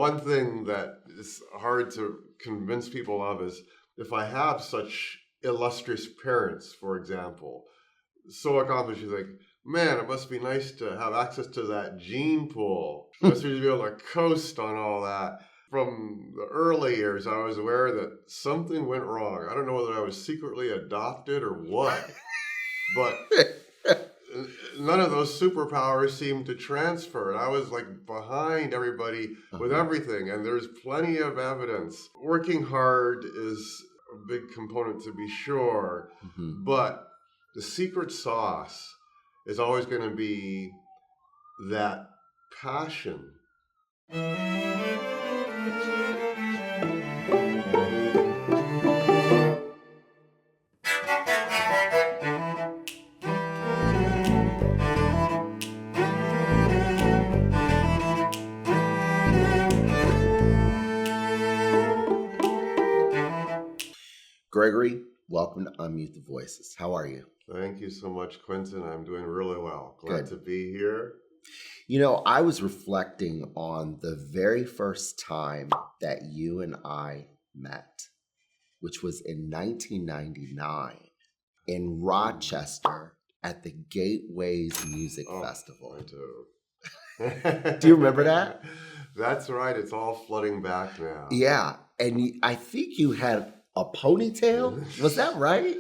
one thing that is hard to convince people of is if I have such illustrious parents, for example, so accomplished, you think, man, it must be nice to have access to that gene pool. It must be able to coast on all that. From the early years, I was aware that something went wrong. I don't know whether I was secretly adopted or what, but none of those superpowers seemed to transfer. And I was like behind everybody with everything. And there's plenty of evidence. Working hard is a big component, to be sure, but the secret sauce is always going to be that passion. Gregory, welcome to Unmute the Voices. How are you? Thank you so much, Quinton. I'm doing really well. Glad to be here. You know, I was reflecting on the very first time that you and I met, which was in 1999 in Rochester at the Gateways Music Festival. I do. Do you remember that? That's right. It's all flooding back now. Yeah. And I think you had a ponytail. Was that right?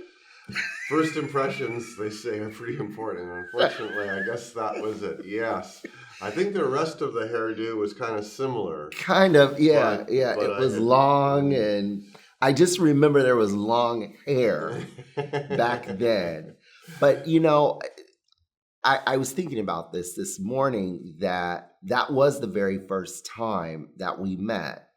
First impressions, they say, are pretty important. Unfortunately, I guess that was it. Yes. I think the rest of the hairdo was kind of similar. Kind of, yeah. But it was long, and I just remember there was long hair back then. But, you know, I was thinking about this morning, that was the very first time that we met.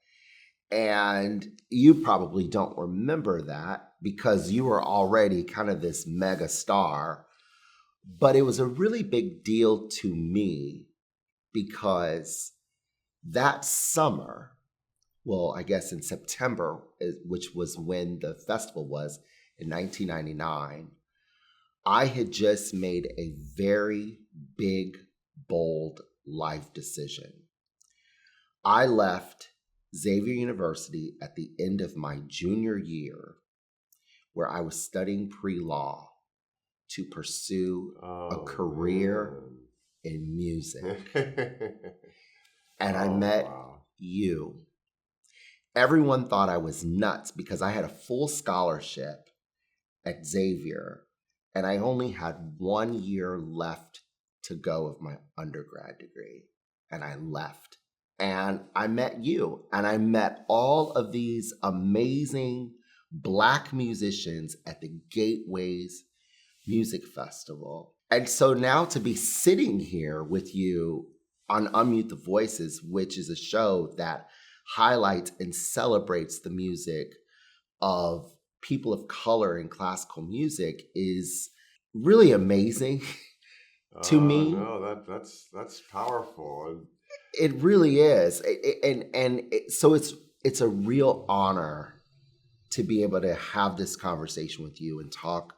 And you probably don't remember that because you were already kind of this mega star. But it was a really big deal to me because that summer, well, I guess in September, which was when the festival was in 1999, I had just made a very big, bold life decision. I left Xavier University at the end of my junior year, where I was studying pre-law, to pursue a career in music. And I met you. Everyone thought I was nuts because I had a full scholarship at Xavier, and I only had 1 year left to go of my undergrad degree, and I left. And I met you, and I met all of these amazing Black musicians at the Gateways Music Festival. And so now to be sitting here with you on Unmute the Voices, which is a show that highlights and celebrates the music of people of color in classical music, is really amazing to me. No, that's powerful. It really is. So it's a real honor to be able to have this conversation with you and talk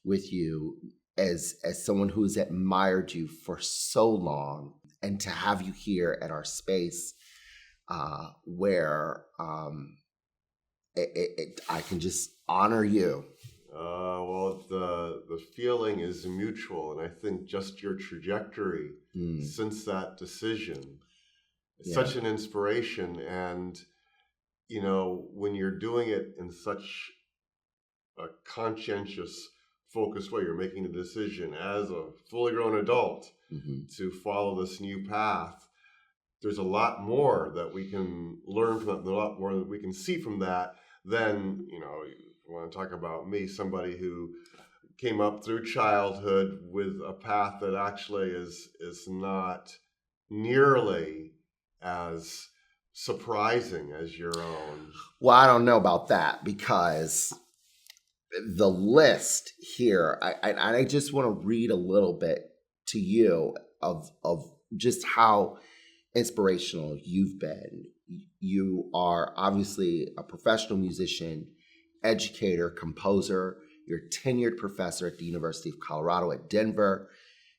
with you as someone who has admired you for so long, and to have you here at our space where I can just honor you. Well, the feeling is mutual, and I think just your trajectory since that decision is such an inspiration. And you know, when you're doing it in such a conscientious, focused way, you're making a decision as a fully grown adult to follow this new path. There's a lot more that we can learn from that, a lot more that we can see from that than, you know, you want to talk about me, somebody who came up through childhood with a path that actually is not nearly as surprising as your own. Well, I don't know about that, because the list here, I just want to read a little bit to you of just how inspirational you've been. You are obviously a professional musician, educator, composer. You're a tenured professor at the University of Colorado at Denver.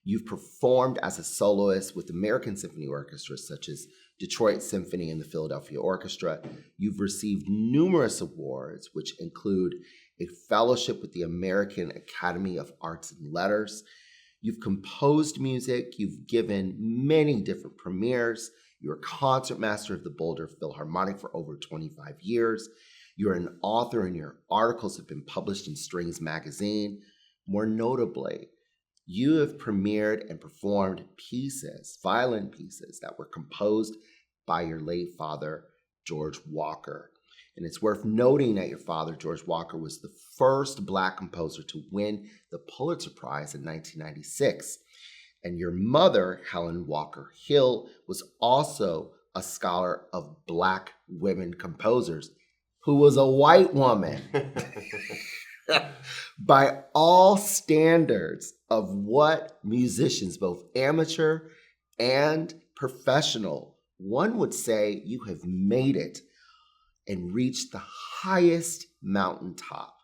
You've performed as a soloist with American symphony orchestras such as Detroit Symphony and the Philadelphia Orchestra. You've received numerous awards, which include a fellowship with the American Academy of Arts and Letters. You've composed music. You've given many different premieres. You're a concertmaster of the Boulder Philharmonic for over 25 years. You're an author, and your articles have been published in Strings Magazine. More notably, you have premiered and performed pieces, violin pieces, that were composed by your late father, George Walker. And it's worth noting that your father, George Walker, was the first Black composer to win the Pulitzer Prize in 1996. And your mother, Helen Walker Hill, was also a scholar of Black women composers, who was a white woman. By all standards of what musicians, both amateur and professional, one would say you have made it and reached the highest mountaintop.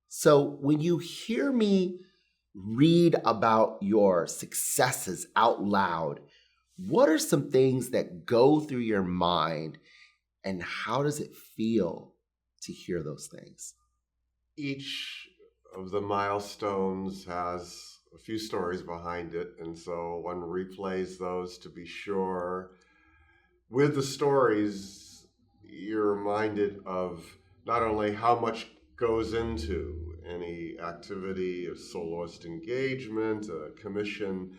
So when you hear me read about your successes out loud, what are some things that go through your mind, and how does it feel to hear those things? Each of the milestones has a few stories behind it, and so one replays those to be sure. With the stories, you're reminded of not only how much goes into any activity, a soloist engagement, a commission,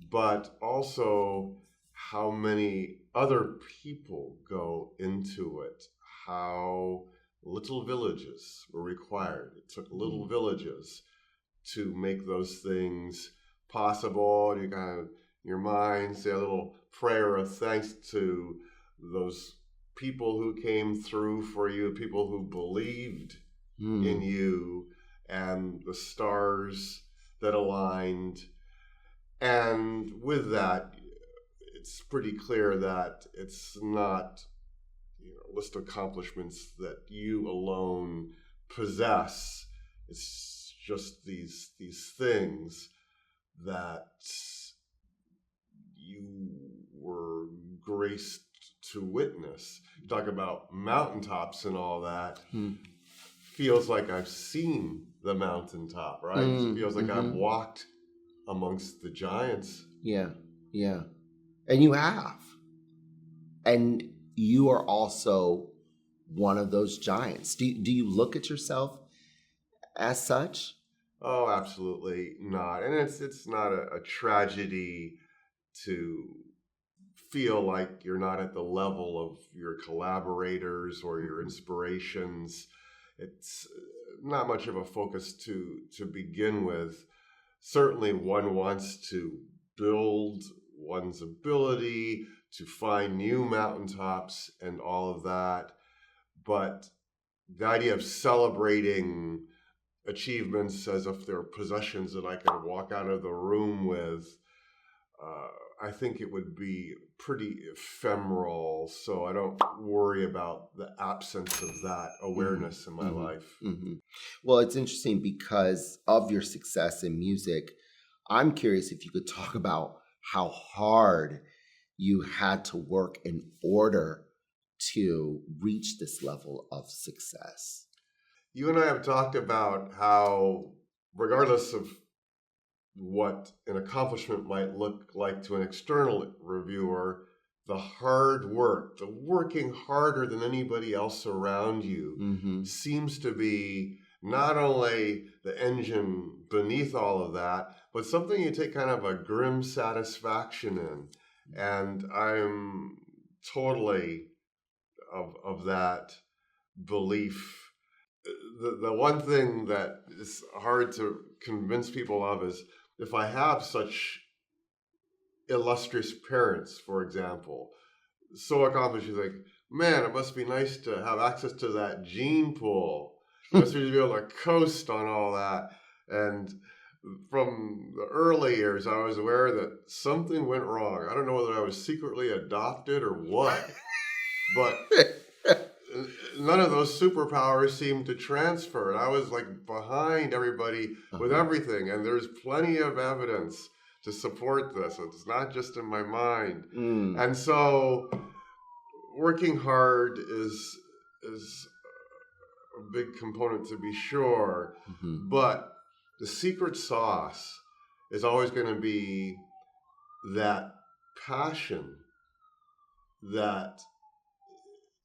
but also how many other people go into it, how little villages were required. It took little villages to make those things possible. You kind of, in your mind, say a little prayer of thanks to those people who came through for you, people who believed in you, and the stars that aligned. And with that, it's pretty clear that it's not a list of accomplishments that you alone possess. It's just these things that you were graced to witness. You talk about mountaintops and all that. Feels like I've seen the mountaintop, right? It feels like I've walked amongst the giants. Yeah. And you have. And you are also one of those giants. Do you look at yourself as such? Oh, absolutely not. And it's not a tragedy to feel like you're not at the level of your collaborators or your inspirations. It's not much of a focus to begin with. Certainly one wants to build one's ability to find new mountaintops and all of that. But the idea of celebrating achievements as if they're possessions that I can walk out of the room with, I think it would be pretty ephemeral. So I don't worry about the absence of that awareness in my life. Well, it's interesting because of your success in music. I'm curious if you could talk about how hard you had to work in order to reach this level of success. You and I have talked about how, regardless of what an accomplishment might look like to an external reviewer, the hard work, the working harder than anybody else around you, seems to be not only the engine beneath all of that, but something you take kind of a grim satisfaction in. And I'm totally of that belief. The one thing that is hard to convince people of is, if I have such illustrious parents, for example, so accomplished, you think, man, it must be nice to have access to that gene pool. You must be able to coast on all that. And from the early years, I was aware that something went wrong. I don't know whether I was secretly adopted or what, but none of those superpowers seemed to transfer. And I was like behind everybody with everything. And there's plenty of evidence to support this. It's not just in my mind. Mm. And so working hard is a big component, to be sure, but the secret sauce is always going to be that passion that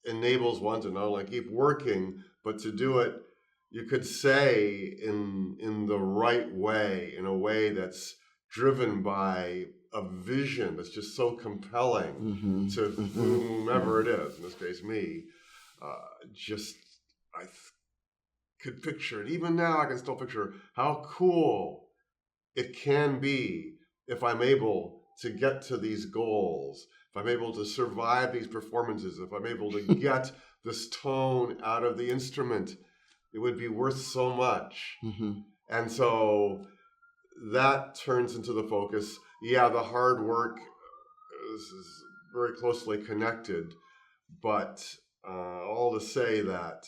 enables one to not only keep working, but to do it, you could say, in the right way, in a way that's driven by a vision that's just so compelling to whomever it is, in this case me. I could picture it. Even now I can still picture how cool it can be if I'm able to get to these goals, if I'm able to survive these performances, if I'm able to get this tone out of the instrument, it would be worth so much. And so that turns into the focus. Yeah, the hard work is very closely connected, but all to say that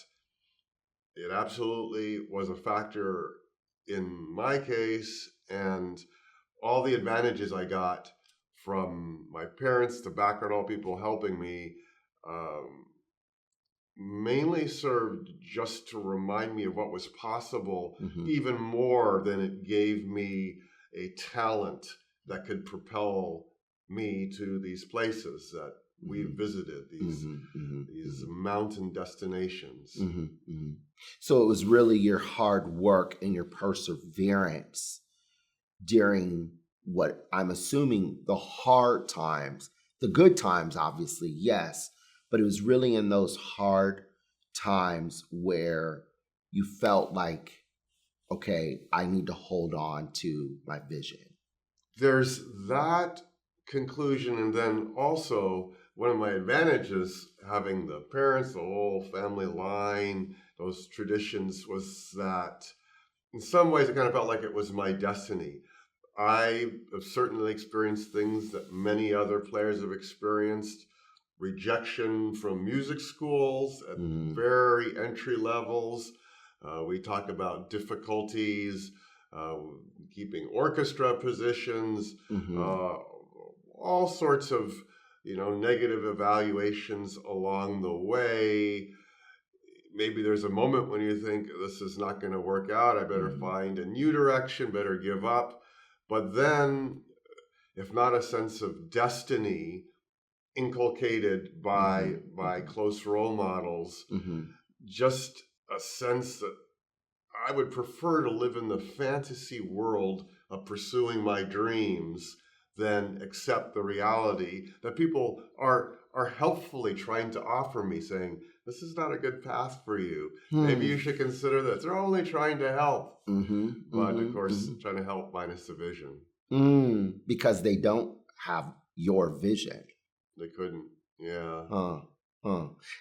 it absolutely was a factor in my case, and all the advantages I got from my parents, the background, all people helping me, mainly served just to remind me of what was possible, even more than it gave me a talent that could propel me to these places that we visited, these mountain destinations. So it was really your hard work and your perseverance during what I'm assuming the hard times, the good times, obviously, yes, but it was really in those hard times where you felt like, okay, I need to hold on to my vision. There's that conclusion, and then also one of my advantages, having the parents, the whole family line, those traditions, was that in some ways it kind of felt like it was my destiny. I have certainly experienced things that many other players have experienced. Rejection from music schools at very entry levels. We talk about difficulties keeping orchestra positions, all sorts of negative evaluations along the way. Maybe there's a moment when you think this is not going to work out. I better find a new direction, better give up. But then, if not a sense of destiny inculcated by close role models, just a sense that I would prefer to live in the fantasy world of pursuing my dreams than accept the reality that people are helpfully trying to offer me, saying, this is not a good path for you. Maybe you should consider this. They're only trying to help. But of course, trying to help minus the vision. Because they don't have your vision. They couldn't, yeah.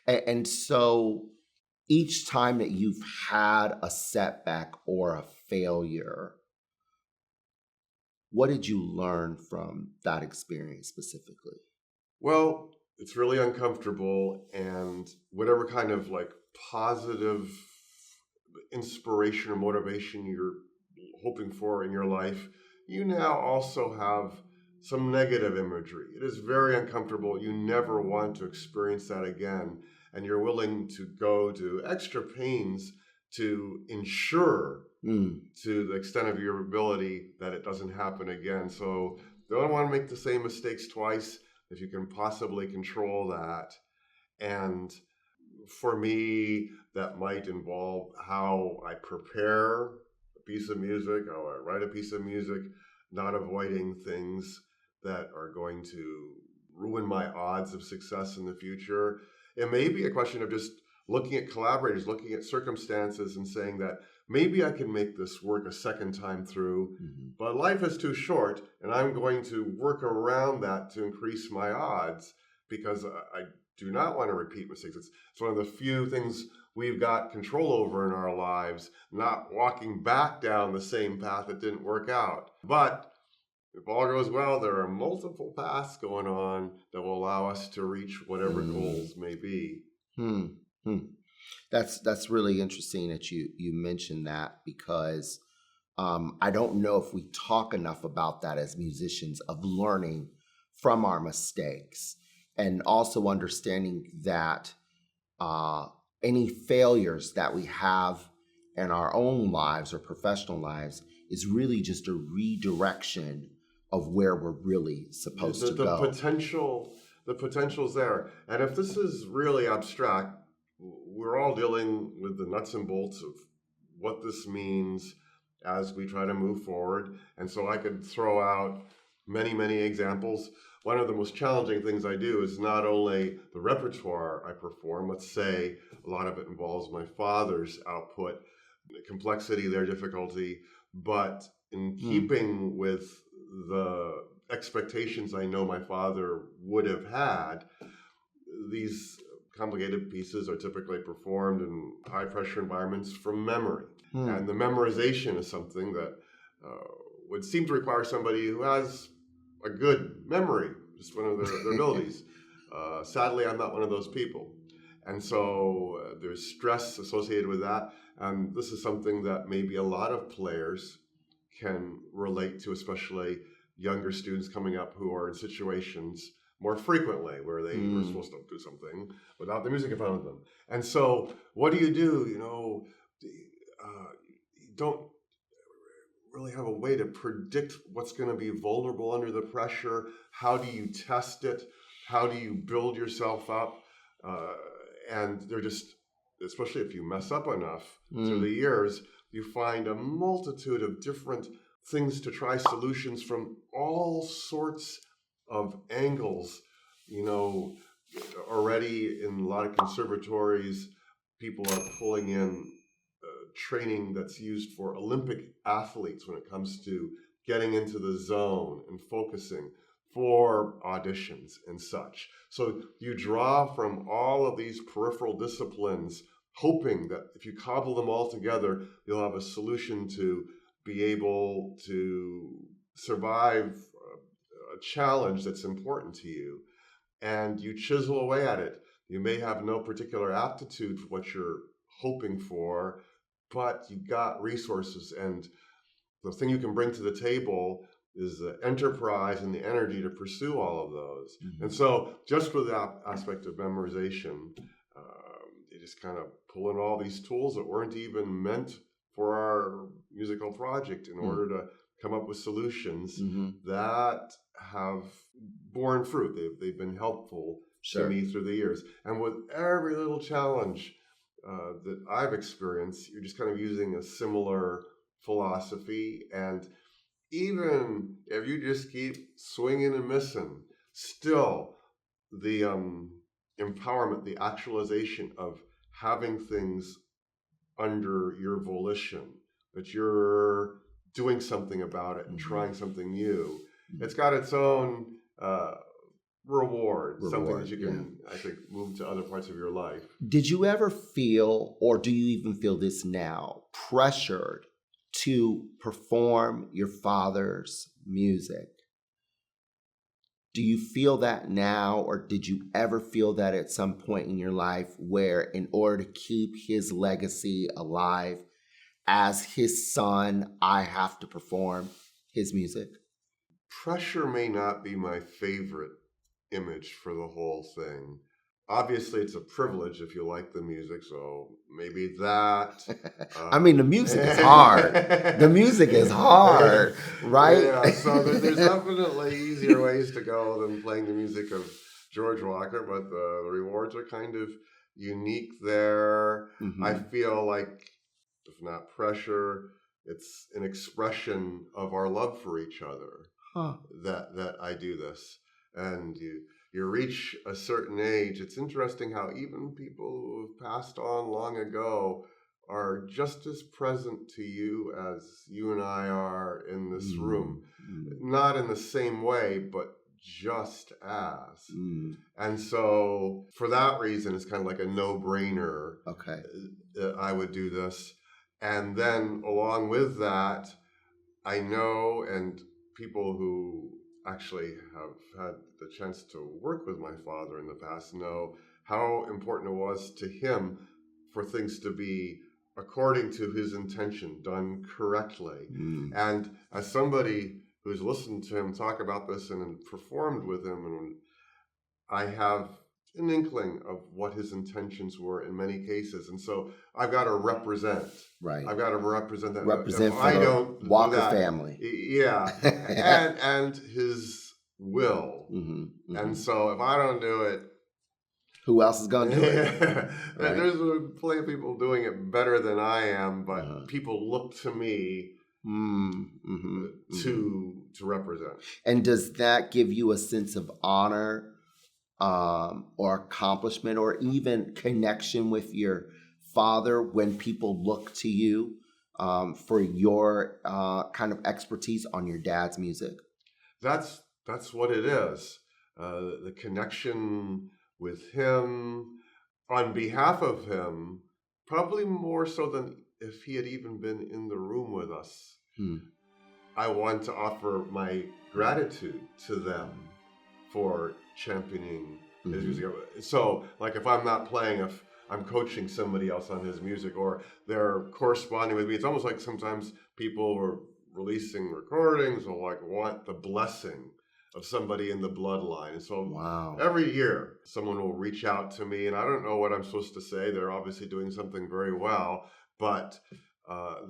And so each time that you've had a setback or a failure, what did you learn from that experience specifically? Well, it's really uncomfortable, and whatever kind of positive inspiration or motivation you're hoping for in your life, you now also have some negative imagery. It is very uncomfortable. You never want to experience that again, and you're willing to go to extra pains to ensure to the extent of your ability that it doesn't happen again. So you don't want to make the same mistakes twice if you can possibly control that. And for me, that might involve how I prepare a piece of music, how I write a piece of music, not avoiding things that are going to ruin my odds of success in the future. It may be a question of just looking at collaborators, looking at circumstances and saying that maybe I can make this work a second time through, but life is too short and I'm going to work around that to increase my odds because I do not want to repeat mistakes. It's one of the few things we've got control over in our lives, not walking back down the same path that didn't work out. But if all goes well, there are multiple paths going on that will allow us to reach whatever goals may be. That's really interesting that you mentioned that, because I don't know if we talk enough about that as musicians, of learning from our mistakes and also understanding that any failures that we have in our own lives or professional lives is really just a redirection of where we're really supposed to go. The potential's there. And if this is really abstract, we're all dealing with the nuts and bolts of what this means as we try to move forward. And so I could throw out many, many examples. One of the most challenging things I do is not only the repertoire I perform, let's say a lot of it involves my father's output, the complexity, their difficulty, but in keeping with the expectations I know my father would have had, these complicated pieces are typically performed in high pressure environments from memory. And the memorization is something that would seem to require somebody who has a good memory, just one of their abilities. Sadly, I'm not one of those people. And so there's stress associated with that. And this is something that maybe a lot of players can relate to, especially younger students coming up who are in situations more frequently where they were supposed to do something without the music in front of them. And so what do? You don't really have a way to predict what's going to be vulnerable under the pressure. How do you test it? How do you build yourself up? And they're just, especially if you mess up enough through the years, you find a multitude of different things to try solutions from all sorts of angles. Already in a lot of conservatories, people are pulling in training that's used for Olympic athletes when it comes to getting into the zone and focusing for auditions and such. So you draw from all of these peripheral disciplines, hoping that if you cobble them all together, you'll have a solution to be able to survive a challenge that's important to you. And you chisel away at it. You may have no particular aptitude for what you're hoping for, but you've got resources, and the thing you can bring to the table is the enterprise and the energy to pursue all of those. And so just with that aspect of memorization, you just kind of pull in all these tools that weren't even meant for our musical project in order to come up with solutions that have borne fruit. They've been helpful to me through the years. And with every little challenge that I've experienced, you're just kind of using a similar philosophy. And even if you just keep swinging and missing, still the empowerment, the actualization of having things under your volition, that you're doing something about it and trying something new, it's got its own reward, something that you can, I think, move to other parts of your life. Did you ever feel, or do you even feel this now, pressured to perform your father's music? Do you feel that now, or did you ever feel that at some point in your life where, in order to keep his legacy alive, as his son, I have to perform his music? Pressure may not be my favorite image for the whole thing. Obviously, it's a privilege if you like the music, so maybe that. I mean, the music is hard. The music is hard, right? Yeah, so there's definitely easier ways to go than playing the music of George Walker, but the rewards are kind of unique there. I feel like, if not pressure, it's an expression of our love for each other that I do this. And you reach a certain age, it's interesting how even people who have passed on long ago are just as present to you as you and I are in this room. Not in the same way, but just as. And so for that reason, it's kind of like a no-brainer. Okay. I would do this. And then along with that, I know, and people who actually have had the chance to work with my father in the past know how important it was to him for things to be according to his intention, done correctly. Mm. And as somebody who's listened to him talk about this and performed with him, and I have an inkling of what his intentions were in many cases. And so I've got to represent. Right. I've got to represent that. Represent if for I the don't Walker do that, family. Yeah. and his will. Mm-hmm, mm-hmm. And so if I don't do it, who else is going to do it? Right? There's plenty of people doing it better than I am, but people look to me to represent. And does that give you a sense of honor or accomplishment or even connection with your father when people look to you for your kind of expertise on your dad's music? That's what it is. The connection with him, on behalf of him, probably more so than if he had even been in the room with us. I want to offer my gratitude to them for championing his music. So, like, if I'm not playing, if I'm coaching somebody else on his music, or they're corresponding with me, it's almost like sometimes people are releasing recordings or like want the blessing of somebody in the bloodline. And so every year someone will reach out to me, and I don't know what I'm supposed to say. They're obviously doing something very well, but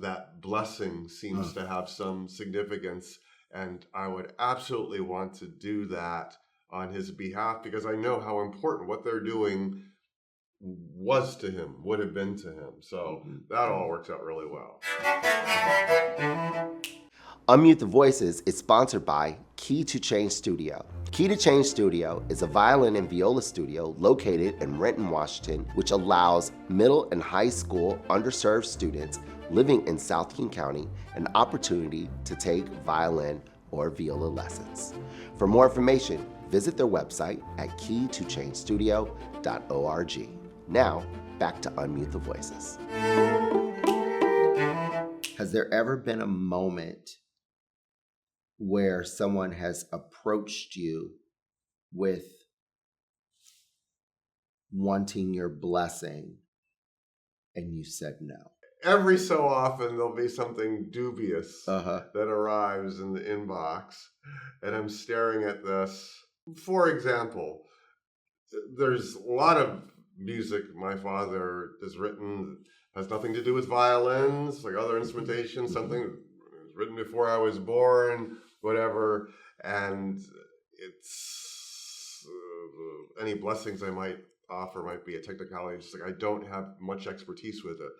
that blessing seems to have some significance, and I would absolutely want to do that on his behalf, because I know how important what they're doing was to him, would have been to him. So that all works out really well. Unmute the Voices is sponsored by Key to Change Studio. Key to Change Studio is a violin and viola studio located in Renton, Washington, which allows middle and high school underserved students living in South King County an opportunity to take violin or viola lessons. For more information, visit their website at keytochangestudio.org. Now, back to Unmute the Voices. Has there ever been a moment where someone has approached you with wanting your blessing and you said no? Every so often there'll be something dubious that arrives in the inbox, and I'm staring at this. For example, there's a lot of music my father has written that has nothing to do with violins, like other instrumentation, something that was written before I was born, whatever, and it's any blessings I might offer might be a technicality. Just like I don't have much expertise with it.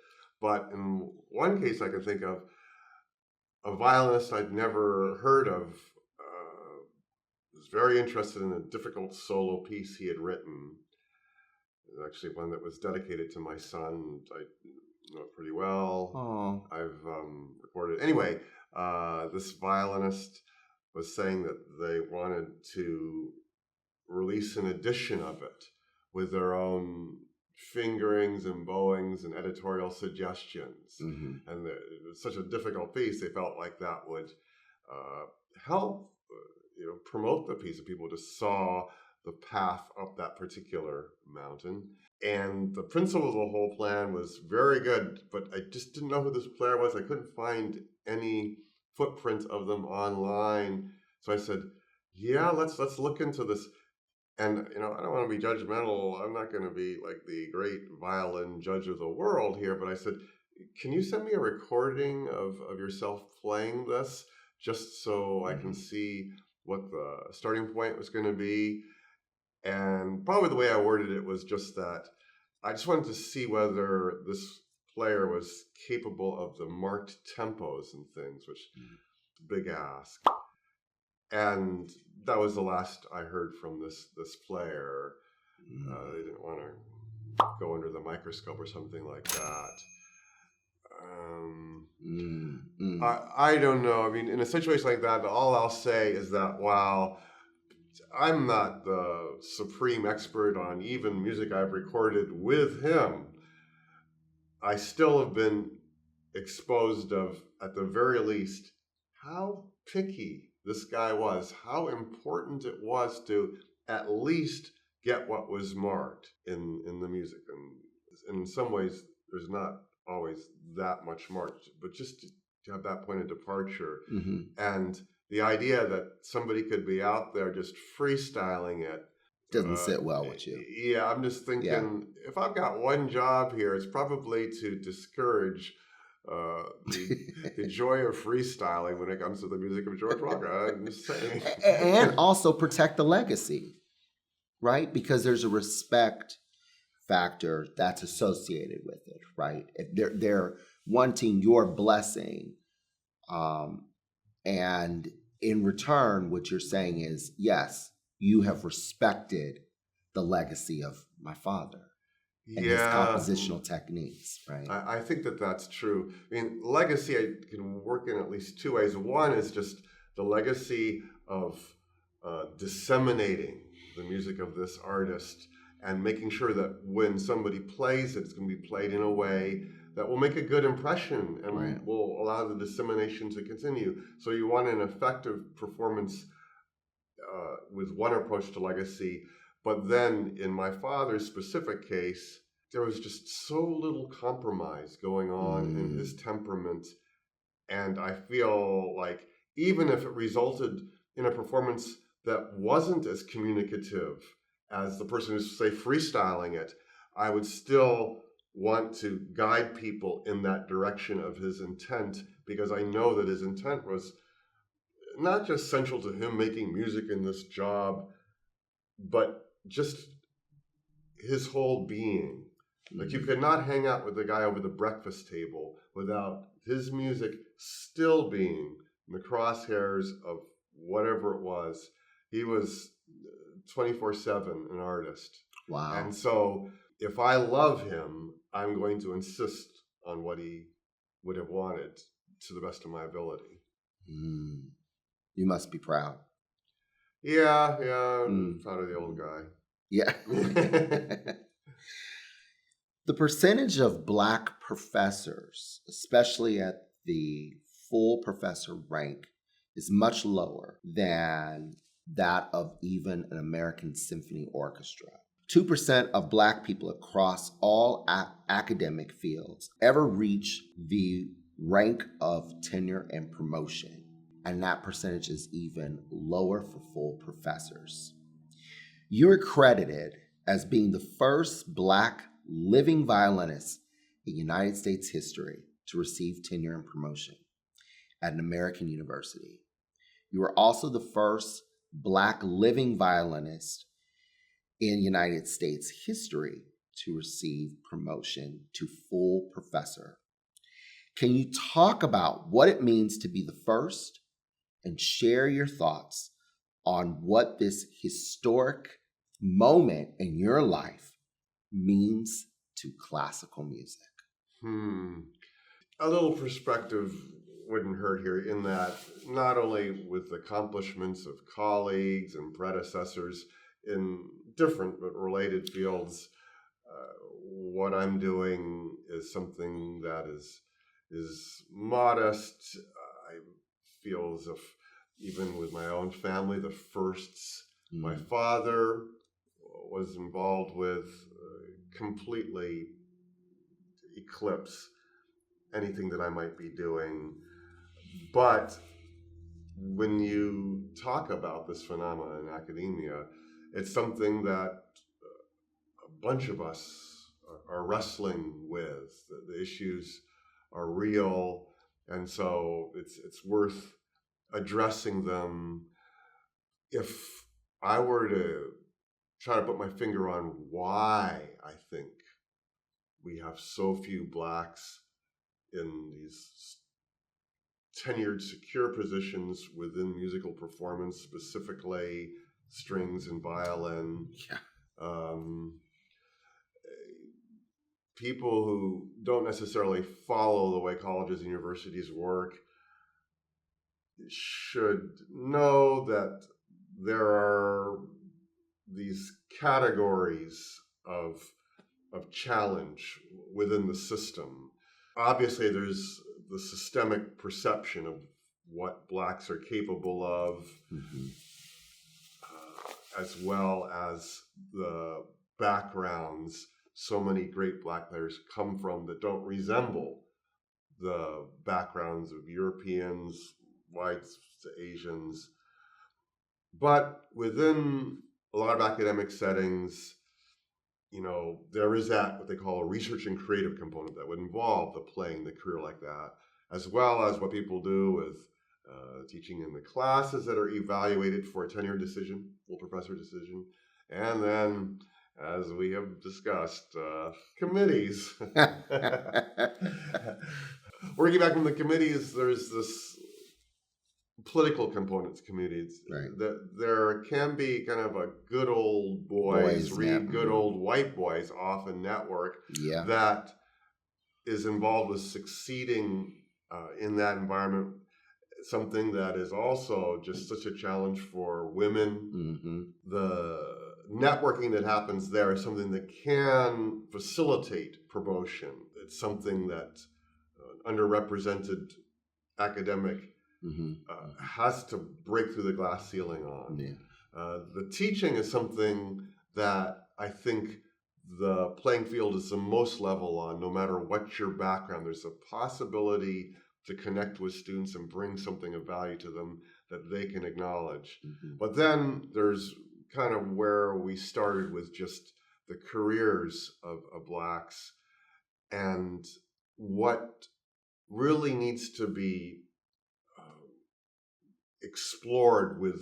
But in one case I can think of, a violinist I'd never heard of was very interested in a difficult solo piece he had written. It was actually one that was dedicated to my son. I know it pretty well. I've recorded. Anyway, this violinist was saying that they wanted to release an edition of it with their own fingerings and bowings and editorial suggestions. And it was such a difficult piece, they felt like that would help promote the piece, if people just saw the path up that particular mountain. And the principle of the whole plan was very good, but I just didn't know who this player was. I couldn't find any footprint of them online. So I said, yeah, let's look into this. And, I don't want to be judgmental. I'm not going to be like the great violin judge of the world here. But I said, can you send me a recording of yourself playing this, just so I can see what the starting point was going to be? And probably the way I worded it was just that I just wanted to see whether this player was capable of the marked tempos and things, which is a big ask. And that was the last I heard from this player. They didn't want to go under the microscope or something like that. I don't know. I mean, in a situation like that, all I'll say is that while I'm not the supreme expert on even music I've recorded with him, I still have been exposed of, at the very least, how picky this guy was, how important it was to at least get what was marked in the music. And in some ways, there's not always that much more, but just to have that point of departure. Mm-hmm. And the idea that somebody could be out there just freestyling it doesn't sit well with you. Yeah, I'm just thinking, if I've got one job here, it's probably to discourage the joy of freestyling when it comes to the music of George Walker. I'm just saying. And also protect the legacy, right? Because there's a respect factor that's associated with it, right? If they're wanting your blessing, and in return, what you're saying is, yes, you have respected the legacy of my father and his compositional techniques, right? I think that that's true. I mean, legacy can work in at least two ways. One is just the legacy of disseminating the music of this artist and making sure that when somebody plays it, it's going to be played in a way that will make a good impression and will allow the dissemination to continue. So you want an effective performance with one approach to legacy. But then in my father's specific case, there was just so little compromise going on in his temperament. And I feel like even if it resulted in a performance that wasn't as communicative as the person who's, say, freestyling it, I would still want to guide people in that direction of his intent, because I know that his intent was not just central to him making music in this job, but just his whole being. Like, you could not hang out with the guy over the breakfast table without his music still being in the crosshairs of whatever it was. He was 24/7 an artist. Wow. And so if I love him, I'm going to insist on what he would have wanted to the best of my ability. You must be proud. Yeah, I'm proud of the old guy. Yeah. The percentage of Black professors, especially at the full professor rank, is much lower than that of even an American symphony orchestra. 2% of Black people across all academic fields ever reach the rank of tenure and promotion, and that percentage is even lower for full professors. You're credited as being the first Black living violinist in United States history to receive tenure and promotion at an American university. You are also the first Black living violinist in United States history to receive promotion to full professor. Can you talk about what it means to be the first and share your thoughts on what this historic moment in your life means to classical music? A little perspective wouldn't hurt here, in that not only with accomplishments of colleagues and predecessors in different but related fields, what I'm doing is something that is modest. I feel as if even with my own family, the firsts my father was involved with completely eclipse anything that I might be doing. But when you talk about this phenomenon in academia, it's something that a bunch of us are wrestling with. The issues are real, and so it's worth addressing them. If I were to try to put my finger on why I think we have so few Blacks in these tenured, secure positions within musical performance, specifically strings and violin. People who don't necessarily follow the way colleges and universities work should know that there are these categories of challenge within the system. Obviously, there's the systemic perception of what Blacks are capable of, as well as the backgrounds so many great Black players come from that don't resemble the backgrounds of Europeans, whites, Asians. But within a lot of academic settings, there is that what they call a research and creative component that would involve the playing, the career like that, as well as what people do with teaching in the classes that are evaluated for a tenure decision, full professor decision, and then, as we have discussed, committees. Working back from the committees, there's this political components communities. Right. There can be kind of a good old boys read good old white boys often network that is involved with succeeding in that environment, something that is also just such a challenge for women. The networking that happens there is something that can facilitate promotion. It's something that underrepresented academic has to break through the glass ceiling on. The teaching is something that I think the playing field is the most level on, no matter what your background. There's a possibility to connect with students and bring something of value to them that they can acknowledge. But then there's kind of where we started with just the careers of Blacks and what really needs to be explored with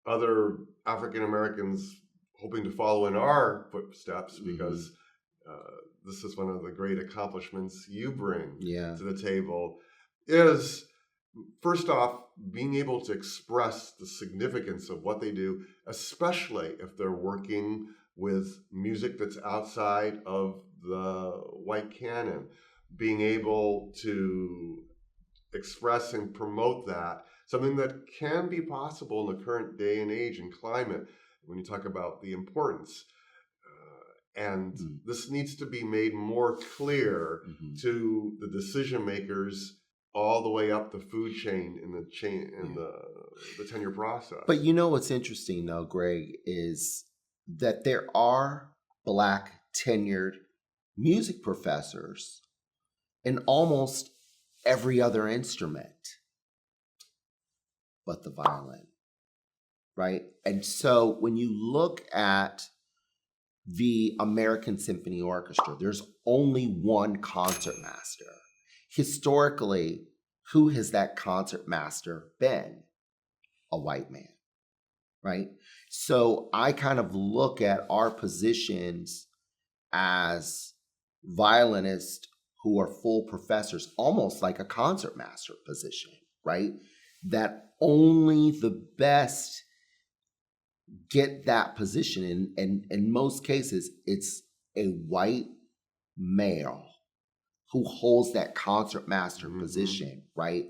other African Americans hoping to follow in our footsteps, because this is one of the great accomplishments you bring to the table, is first off being able to express the significance of what they do, especially if they're working with music that's outside of the white canon, being able to express and promote that, something that can be possible in the current day and age and climate when you talk about the importance. And this needs to be made more clear to the decision makers all the way up the food chain in the tenure process. But what's interesting though, Greg, is that there are Black tenured music professors in almost every other instrument but the violin, right? And so when you look at the American Symphony Orchestra, there's only one concertmaster. Historically, who has that concertmaster been? A white man, right? So I kind of look at our positions as violinists who are full professors, almost like a concertmaster position, right? That only the best get that position. And in most cases, it's a white male who holds that concertmaster position, right?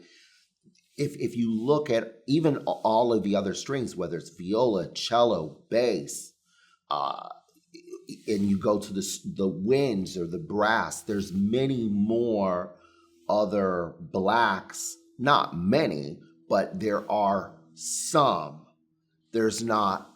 If you look at even all of the other strings, whether it's viola, cello, bass, and you go to the winds or the brass, there's many more other Blacks, not many, but there are some. There's not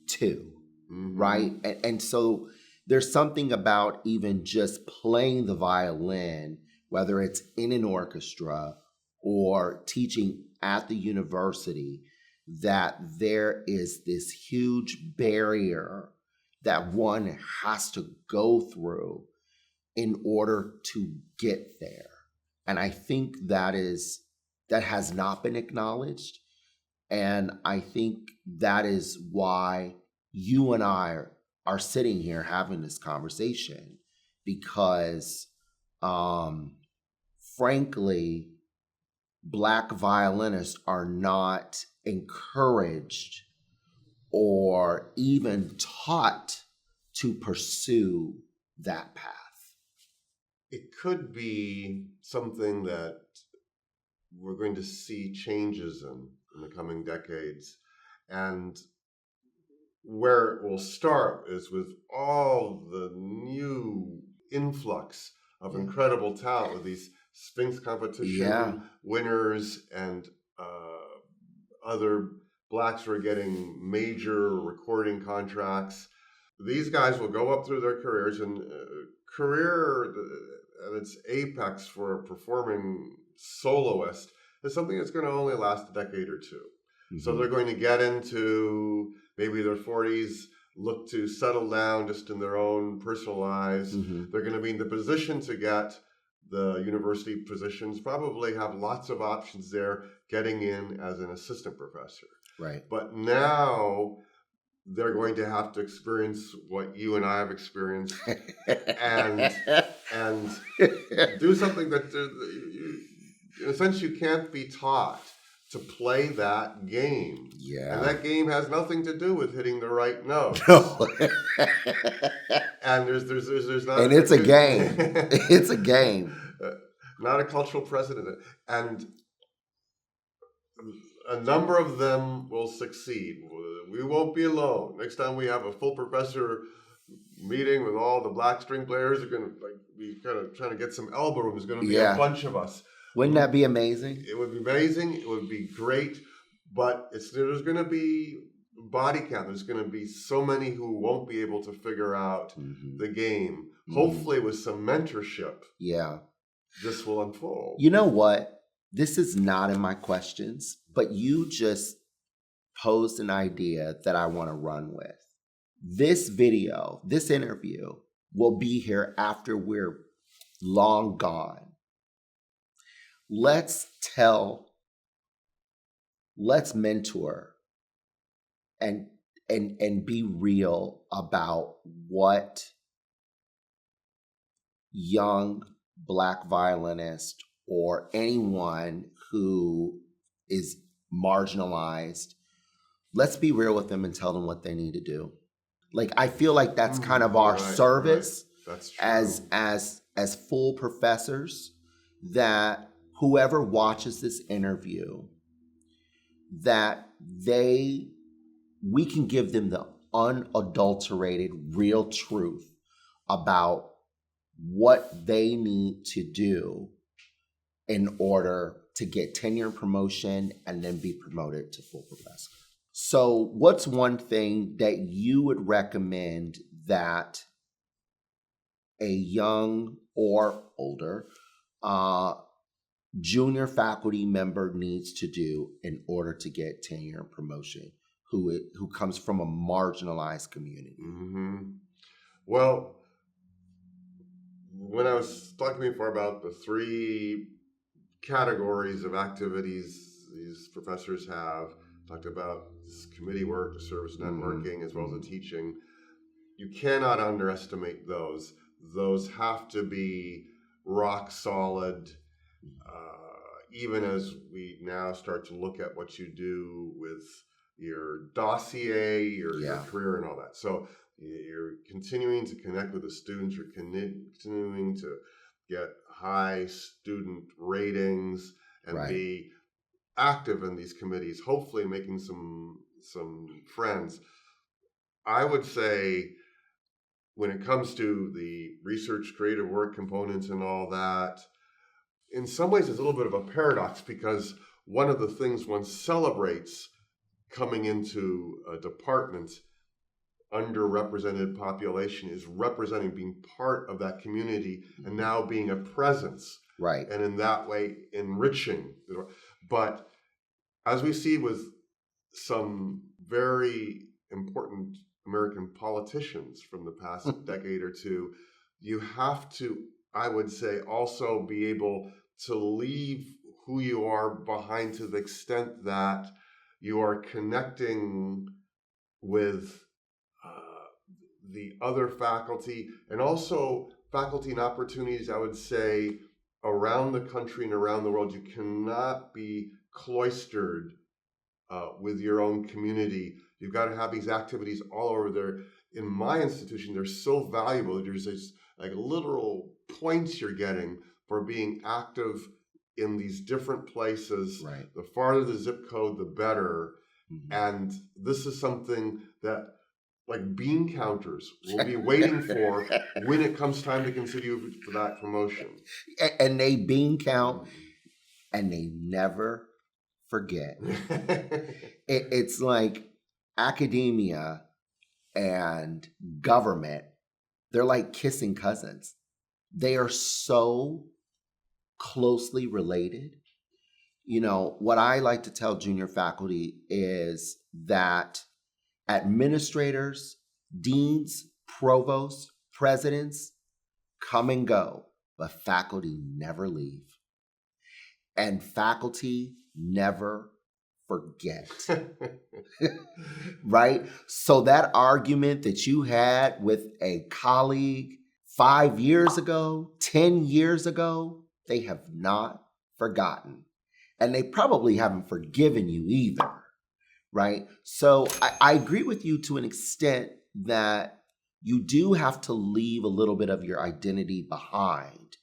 two, right? And so there's something about even just playing the violin, whether it's in an orchestra or teaching at the university, that there is this huge barrier that one has to go through in order to get there. And I think that has not been acknowledged. And I think that is why you and I are sitting here having this conversation, because frankly, Black violinists are not encouraged or even taught to pursue that path. It could be something that we're going to see changes in the coming decades. And where it will start is with all the new influx of incredible talent with these Sphinx competition winners and other Blacks who are getting major recording contracts. these guys will go up through their careers, and career at its apex for a performing soloist is something that's going to only last a decade or two. Mm-hmm. So they're going to get into maybe their 40s, look to settle down just in their own personal lives. Mm-hmm. They're going to be in the position to get the university positions, probably have lots of options there getting in as an assistant professor. Right. But now they're going to have to experience what you and I have experienced and do something that in a sense you can't be taught to play that game. Yeah. And that game has nothing to do with hitting the right note. No. And there's not. And it's a game. It's a game. Not a cultural precedent. And a number of them will succeed. We won't be alone. Next time we have a full professor meeting with all the black string players, they're going to be kind of trying to get some elbow room. There's going to be a bunch of us. Wouldn't that be amazing? It would be amazing. It would be great. But there's going to be body count. There's going to be so many who won't be able to figure out the game. Mm-hmm. Hopefully with some mentorship. Yeah. This will unfold. You know what? This is not in my questions, but you just posed an idea that I want to run with. This video, this interview will be here after we're long gone. Let's mentor and be real about what young Black violinist or anyone who is marginalized, let's be real with them and tell them what they need to do. Like, I feel like that's kind of our service as full professors, that whoever watches this interview, that we can give them the unadulterated real truth about what they need to do in order to get tenure and promotion and then be promoted to full professor. So what's one thing that you would recommend that a young or older junior faculty member needs to do in order to get tenure and promotion, who comes from a marginalized community? Mm-hmm. Well, when I was talking before about the 3 categories of activities these professors have, talked about this committee work, the service networking, as well as the teaching, you cannot underestimate those. Those have to be rock solid, even as we now start to look at what you do with your dossier, your career and all that. So you're continuing to connect with the students, you're continuing to get high student ratings and be active in these committees, hopefully making some friends. I would say when it comes to the research, creative work components and all that, in some ways it's a little bit of a paradox, because one of the things one celebrates coming into a department, underrepresented population, is representing, being part of that community and now being a presence. Right. And in that way, enriching. But as we see with some very important American politicians from the past decade or two, you have to, I would say, also be able to leave who you are behind to the extent that you are connecting with the other faculty, and also faculty and opportunities, I would say, around the country and around the world. You cannot be cloistered with your own community. You've got to have these activities all over there. In my institution, they're so valuable. There's this like literal points you're getting for being active in these different places. Right. The farther the zip code, the better. Mm-hmm. And this is something that, like bean counters, will be waiting for when it comes time to consider you for that promotion. And they bean count, and they never forget. It's like academia and government, they're like kissing cousins. They are so closely related. What I like to tell junior faculty is that administrators, deans, provosts, presidents come and go, but faculty never leave. And faculty never forget. Right? So that argument that you had with a colleague 5 years ago, 10 years ago, they have not forgotten. And they probably haven't forgiven you either. Right? So I agree with you to an extent that you do have to leave a little bit of your identity behind.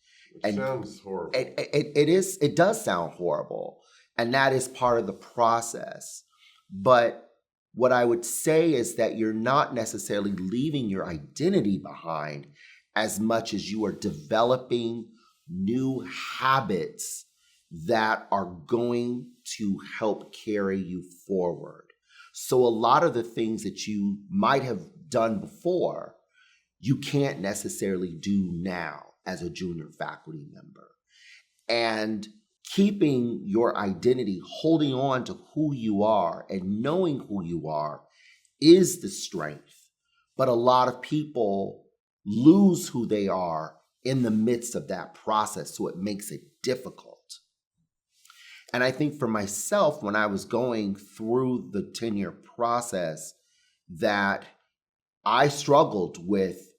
It sounds horrible. It does sound horrible. And that is part of the process. But what I would say is that you're not necessarily leaving your identity behind as much as you are developing new habits that are going to help carry you forward. So a lot of the things that you might have done before, you can't necessarily do now as a junior faculty member. And keeping your identity, holding on to who you are and knowing who you are is the strength. But a lot of people lose who they are in the midst of that process, so it makes it difficult. And I think for myself, when I was going through the tenure process, that I struggled with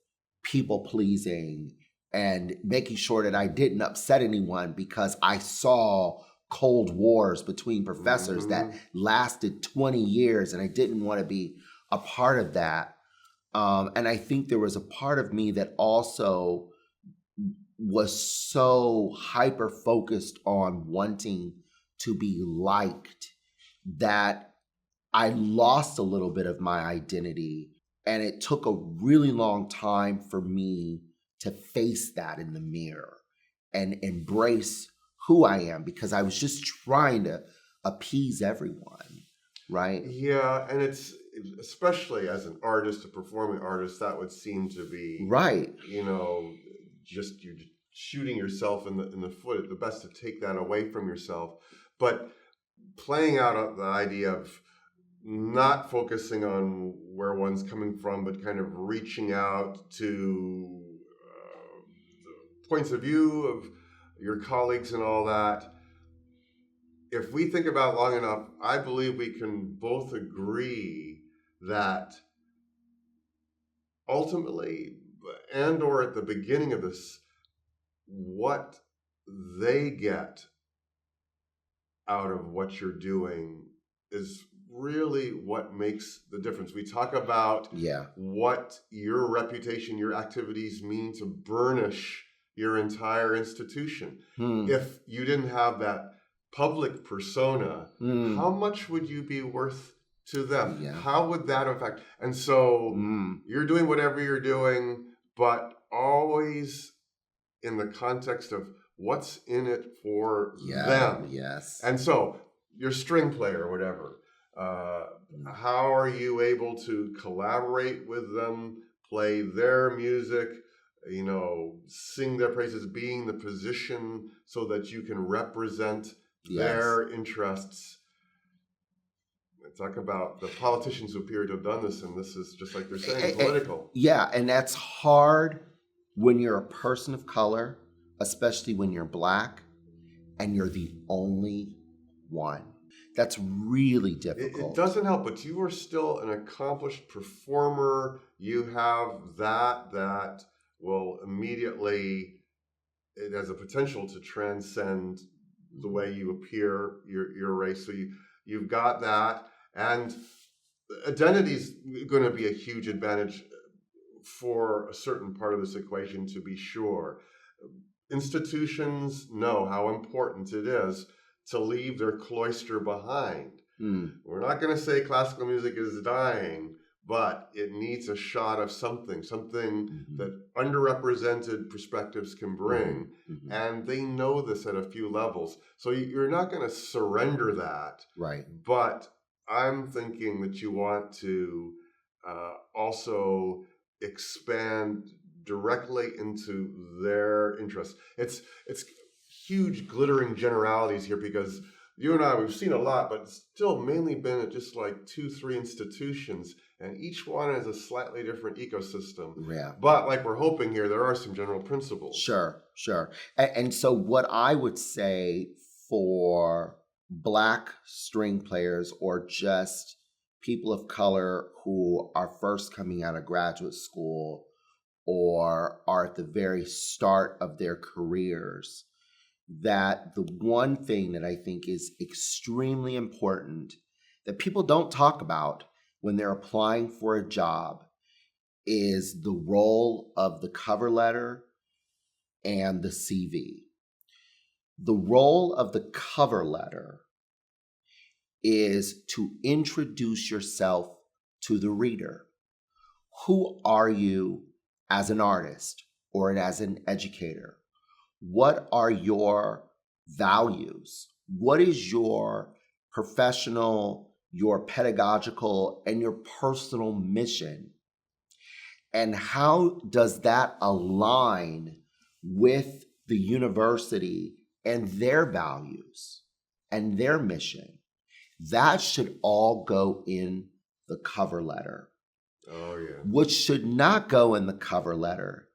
people pleasing and making sure that I didn't upset anyone because I saw cold wars between professors that lasted 20 years and I didn't want to be a part of that. And I think there was a part of me that also was so hyper-focused on wanting to be liked that I lost a little bit of my identity. And it took a really long time for me to face that in the mirror and embrace who I am, because I was just trying to appease everyone, right? Yeah, and it's, especially as an artist, a performing artist, that would seem to be, right, just you're shooting yourself in the foot. At the best to take that away from yourself. But playing out the idea of not focusing on where one's coming from, but kind of reaching out to the points of view of your colleagues and all that. If we think about it long enough, I believe we can both agree that ultimately, and or at the beginning of this, what they get out of what you're doing is really what makes the difference. We talk about what your reputation, your activities mean to burnish your entire institution. If you didn't have that public persona, how much would you be worth to them? How would that affect? And so you're doing whatever you're doing, but always in the context of what's in it for them. Yes. And so your string player or whatever, how are you able to collaborate with them, play their music, sing their praises, be in the position so that you can represent their interests? Talk about the politicians who appear to have done this, and this is just like they're saying, political. Yeah, and that's hard when you're a person of color, especially when you're Black, and you're the only one. That's really difficult. It doesn't help, but you are still an accomplished performer. You have that will immediately, it has a potential to transcend the way you appear, your race. So you've got that, and identity is going to be a huge advantage for a certain part of this equation, to be sure. Institutions know how important it is to leave their cloister behind. We're not going to say classical music is dying, but it needs a shot of something that underrepresented perspectives can bring. And they know this at a few levels. So you're not going to surrender that. Right. But I'm thinking that you want to also expand directly into their interests. It's huge glittering generalities here because you and I, we've seen a lot, but it's still mainly been at just like 2-3 institutions, and each one has a slightly different ecosystem. Yeah. But like we're hoping here, there are some general principles. Sure. And so what I would say for Black string players or just people of color who are first coming out of graduate school or are at the very start of their careers, that the one thing that I think is extremely important that people don't talk about when they're applying for a job is the role of the cover letter and the CV. The role of the cover letter is to introduce yourself to the reader. Who are you as an artist or as an educator? What are your values? What is your professional, your pedagogical, and your personal mission? And how does that align with the university and their values and their mission? That should all go in the cover letter. Oh, yeah. What should not go in the cover letter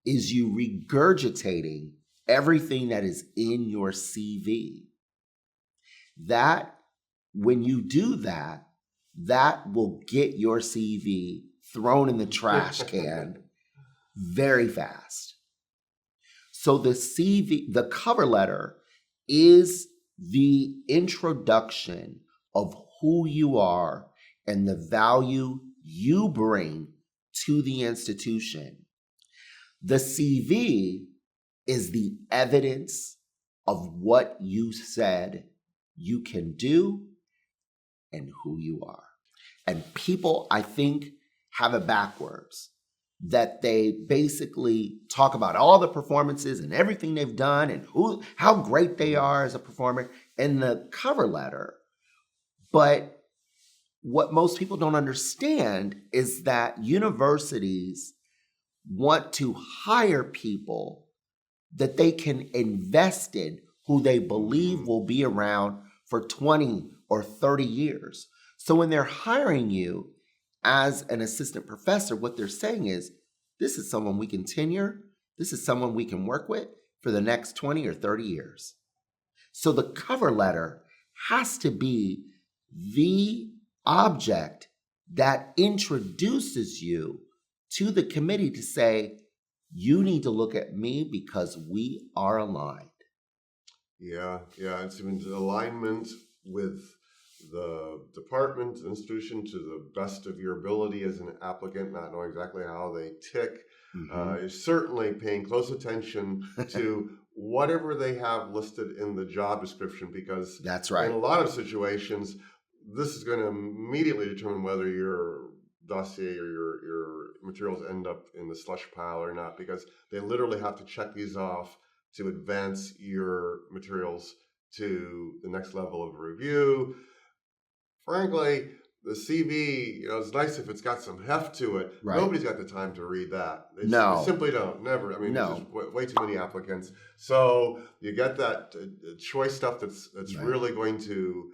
is you regurgitating everything that is in your CV. That, when you do that, that will get your CV thrown in the trash can very fast. So the CV, the cover letter, is the introduction of who you are and the value you bring to the institution. The CV is the evidence of what you said you can do and who you are. And people, I think, have it backwards, that they basically talk about all the performances and everything they've done and how great they are as a performer in the cover letter. But what most people don't understand is that universities want to hire people that they can invest in, who they believe will be around for 20 or 30 years. So when they're hiring you as an assistant professor, what they're saying is, this is someone we can tenure, this is someone we can work with for the next 20 or 30 years. So the cover letter has to be the object that introduces you to the committee to say, you need to look at me because we are aligned. Yeah, it's even alignment with the department, institution, to the best of your ability as an applicant, not knowing exactly how they tick. Is certainly paying close attention to whatever they have listed in the job description, because that's right. In a lot of situations, this is going to immediately determine whether your dossier or your materials end up in the slush pile or not, because they literally have to check these off to advance your materials to the next level of review. Frankly, the CV, it's nice if it's got some heft to it. Right. Nobody's got the time to read that. They simply don't. Never. I mean, there's just way too many applicants. So you get that choice stuff that's right. Really going to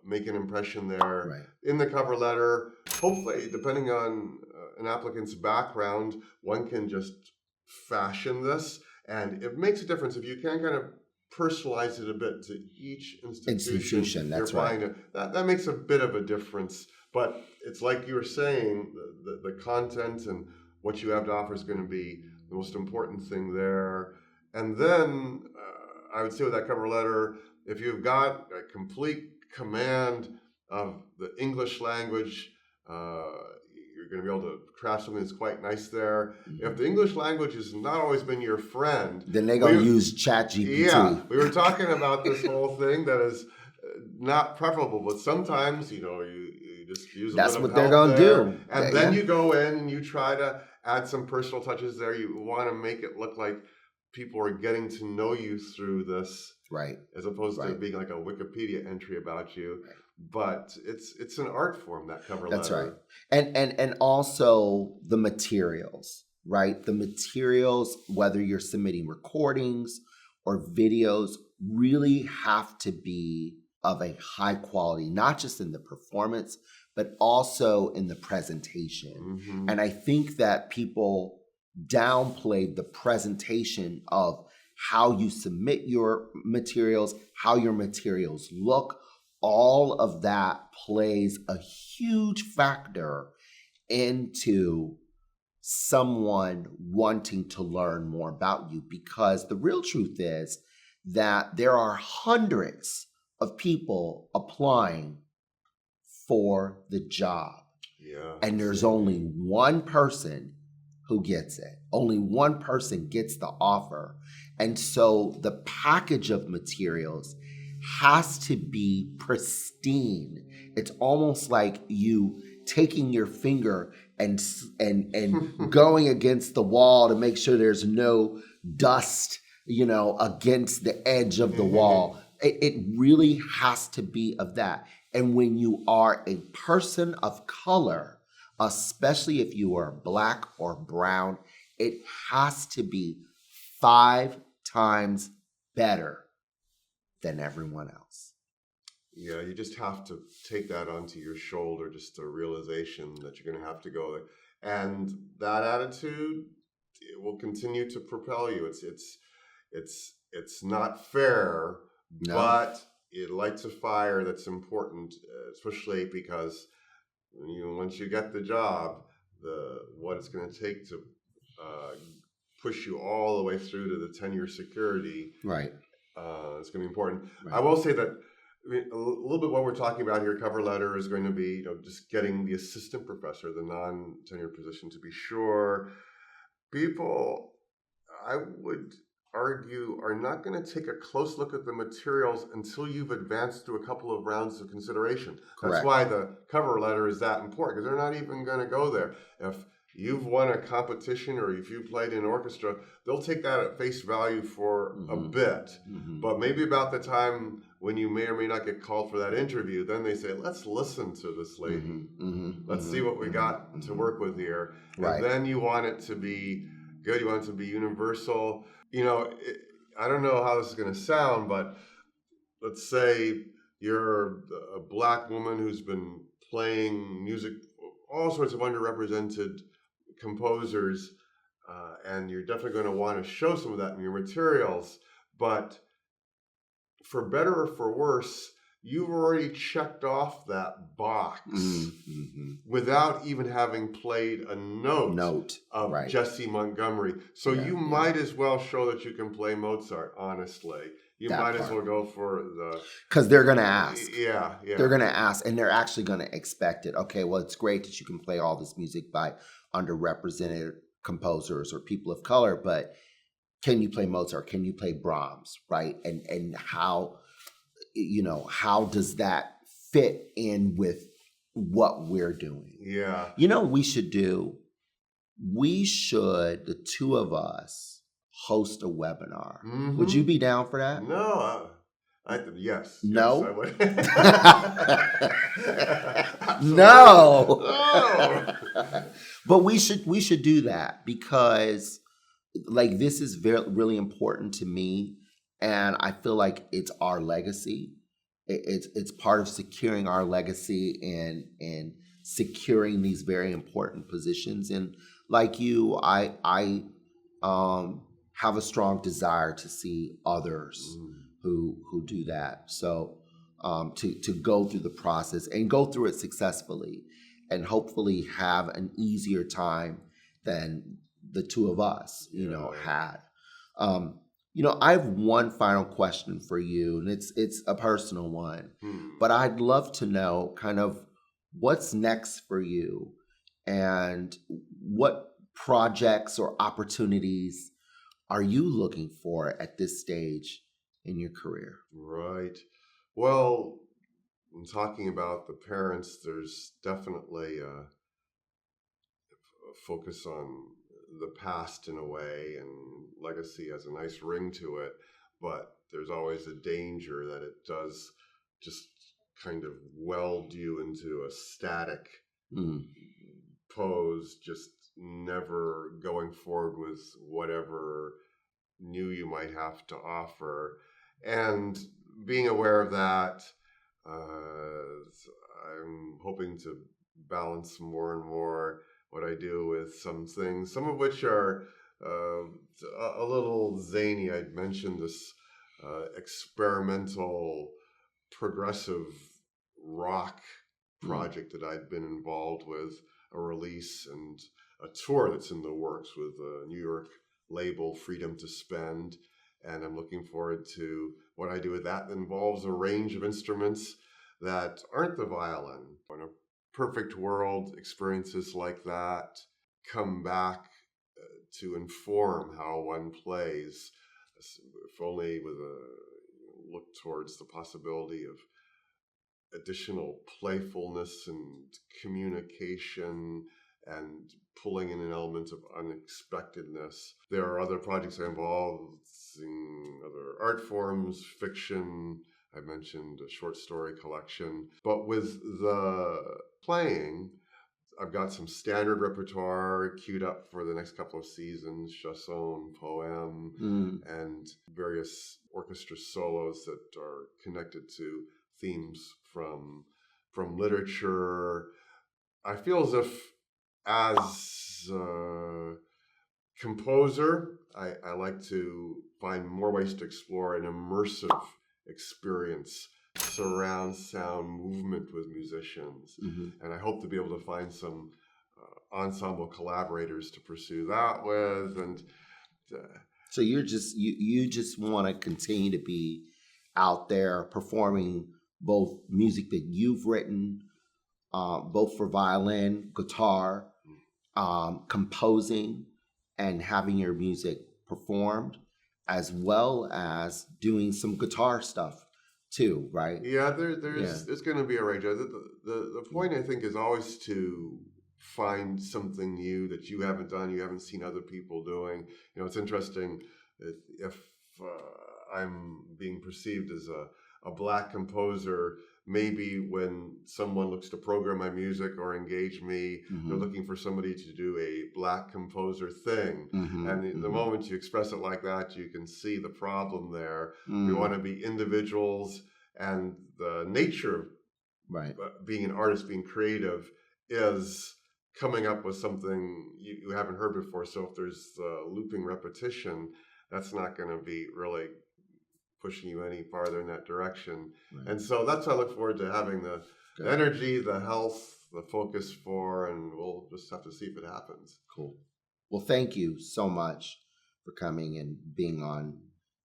make an impression there. Right. In the cover letter. Hopefully, depending on an applicant's background, one can just fashion this, and it makes a difference if you can kind of personalize it a bit to each institution that's right. That makes a bit of a difference. But it's like you were saying, the content and what you have to offer is going to be the most important thing there. And then I would say with that cover letter, if you've got a complete command of the English language, you're going to be able to craft something that's quite nice there. Mm-hmm. If the English language has not always been your friend, then they're going to use ChatGPT. Yeah, we were talking about this whole thing that is not preferable, but sometimes, you just use a that's bit what of they're help going to there, do. And then you go in and you try to add some personal touches there. You want to make it look like people are getting to know you through this, right? As opposed to being like a Wikipedia entry about you. Right. but it's an art form, that cover letter. That's right. And also the materials, right? The materials, whether you're submitting recordings or videos, really have to be of a high quality, not just in the performance, but also in the presentation. Mm-hmm. And I think that people downplayed the presentation of how you submit your materials, how your materials look. All of that plays a huge factor into someone wanting to learn more about you, because the real truth is that there are hundreds of people applying for the job. Yeah. And there's only one person who gets it. Only one person gets the offer. And so the package of materials has to be pristine. It's almost like you taking your finger and going against the wall to make sure there's no dust, against the edge of the wall. It really has to be of that. And when you are a person of color, especially if you are Black or brown, it has to be 5 times better than everyone else. Yeah, you just have to take that onto your shoulder, just a realization that you're going to have to go there. And that attitude, it will continue to propel you. It's not fair, No. but it lights a fire that's important, especially because once you get the job, what it's going to take to push you all the way through to the tenure security, right? It's going to be important. Right. I will say that a little bit what we're talking about here, cover letter, is going to be just getting the assistant professor, the non-tenured position, to be sure. People, I would argue, are not going to take a close look at the materials until you've advanced through a couple of rounds of consideration. Correct. That's why the cover letter is that important, because they're not even going to go there. If you've won a competition or if you played in orchestra, they'll take that at face value for a bit. Mm-hmm. But maybe about the time when you may or may not get called for that interview, then they say, let's listen to this lady. Let's see what we got to work with here. Right. And then you want it to be good. You want it to be universal. I don't know how this is going to sound, but let's say you're a Black woman who's been playing music, all sorts of underrepresented composers, and you're definitely going to want to show some of that in your materials. But for better or for worse, you've already checked off that box without even having played a note of right. Jesse Montgomery. So you might as well show that you can play Mozart, honestly. You might as well go for the... Because they're going to ask. Yeah. They're going to ask, and they're actually going to expect it. Okay, well, it's great that you can play all this music by underrepresented composers or people of color, but can you play Mozart? Can you play Brahms, right? And how does that fit in with what we're doing? Yeah. We should do? We should, the two of us, host a webinar. Mm-hmm. Would you be down for that? No. Yes. No? Yes, I would. No. But we should do that, because this is really important to me, and I feel like it's our legacy. It's part of securing our legacy and securing these very important positions. And like you, I have a strong desire to see others who do that. So to go through the process and go through it successfully, and hopefully have an easier time than the two of us, had. I have one final question for you, and it's a personal one, but I'd love to know kind of what's next for you, and what projects or opportunities are you looking for at this stage in your career? Right. Well, in talking about the parents, there's definitely a focus on the past in a way, and legacy has a nice ring to it, but there's always a danger that it does just kind of weld you into a static Mm. pose, just never going forward with whatever new you might have to offer. And being aware of that, I'm hoping to balance more and more what I do with some things, some of which are a little zany. I'd mentioned this experimental progressive rock project that I'd been involved with, a release and a tour that's in the works with a New York label, Freedom to Spend. And I'm looking forward to what I do with that. That involves a range of instruments that aren't the violin. In a perfect world, experiences like that come back to inform how one plays, if only with a look towards the possibility of additional playfulness and communication and pulling in an element of unexpectedness. There are other projects I involved in other art forms, fiction. I mentioned a short story collection. But with the playing, I've got some standard repertoire queued up for the next couple of seasons, chanson, poem, and various orchestra solos that are connected to themes from literature. I feel as if, as a composer, I like to find more ways to explore an immersive experience, surround sound movement with musicians. And I hope to be able to find some ensemble collaborators to pursue that with. And so you're just you just want to continue to be out there performing both music that you've written, both for violin, guitar, composing, and having your music performed, as well as doing some guitar stuff too, right? Yeah, there's going to be a range. The point, I think, is always to find something new that you haven't done, you haven't seen other people doing. You know, it's interesting if I'm being perceived as a Black composer. Maybe when someone looks to program my music or engage me, they're looking for somebody to do a Black composer thing. And the moment you express it like that, you can see the problem there. We want to be individuals, and the nature of being an artist, being creative, is coming up with something you haven't heard before. So if there's looping repetition, that's not going to be really pushing you any farther in that direction. And so that's what I look forward to having the energy, the health, the focus for, and we'll just have to see if it happens. Cool. Well, thank you so much for coming and being on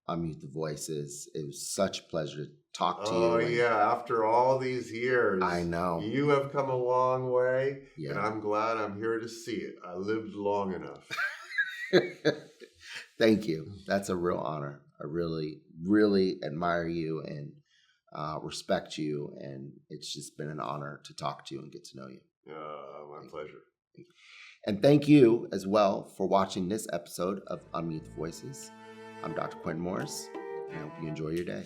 Unmute the Voices. It was such a pleasure to talk to you. Oh, yeah. After all these years. I know. You have come a long way, and I'm glad I'm here to see it. I lived long enough. Thank you. That's a real honor. I really, really admire you and respect you, and it's just been an honor to talk to you and get to know you. My pleasure. And thank you as well for watching this episode of Unmute the Voices. I'm Dr. Quinton Morris, and I hope you enjoy your day.